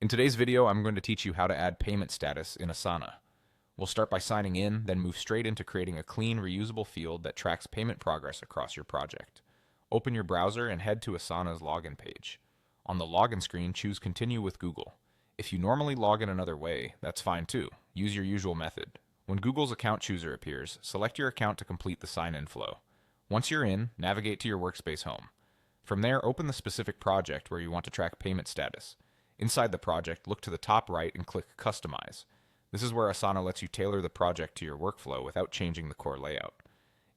In today's video, I'm going to teach you how to add payment status in Asana. We'll start by signing in, then move straight into creating a clean, reusable field that tracks payment progress across your project. Open your browser and head to Asana's login page. On the login screen, choose Continue with Google. If you normally log in another way, that's fine too. Use your usual method. When Google's account chooser appears, select your account to complete the sign-in flow. Once you're in, navigate to your workspace home. From there, open the specific project where you want to track payment status. Inside the project, look to the top right and click Customize. This is where Asana lets you tailor the project to your workflow without changing the core layout.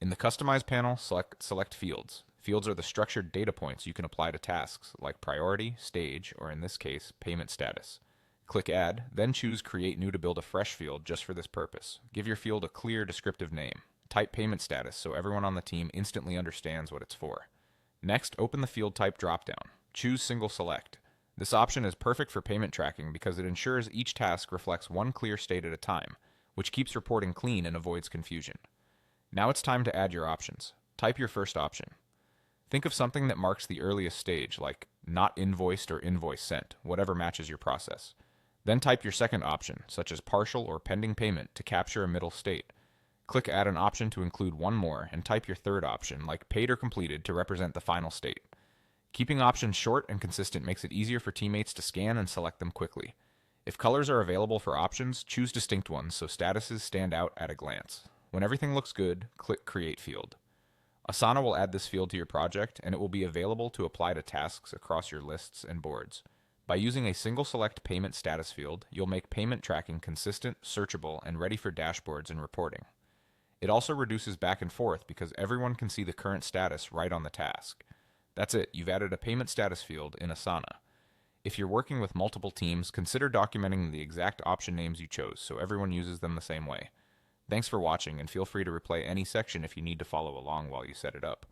In the Customize panel, select Fields. Fields are the structured data points you can apply to tasks like priority, stage, or in this case, payment status. Click Add, then choose Create New to build a fresh field just for this purpose. Give your field a clear, descriptive name. Type payment status so everyone on the team instantly understands what it's for. Next, open the Field Type dropdown. Choose Single Select. This option is perfect for payment tracking because it ensures each task reflects one clear state at a time, which keeps reporting clean and avoids confusion. Now it's time to add your options. Type your first option. Think of something that marks the earliest stage, like not invoiced or invoice sent, whatever matches your process. Then type your second option, such as partial or pending payment, to capture a middle state. Click Add an option to include one more, and type your third option, like paid or completed, to represent the final state. Keeping options short and consistent makes it easier for teammates to scan and select them quickly. If colors are available for options, choose distinct ones so statuses stand out at a glance. When everything looks good, click Create Field. Asana will add this field to your project, and it will be available to apply to tasks across your lists and boards. By using a single select payment status field, you'll make payment tracking consistent, searchable, and ready for dashboards and reporting. It also reduces back and forth because everyone can see the current status right on the task. That's it, you've added a payment status field in Asana. If you're working with multiple teams, consider documenting the exact option names you chose so everyone uses them the same way. Thanks for watching, and feel free to replay any section if you need to follow along while you set it up.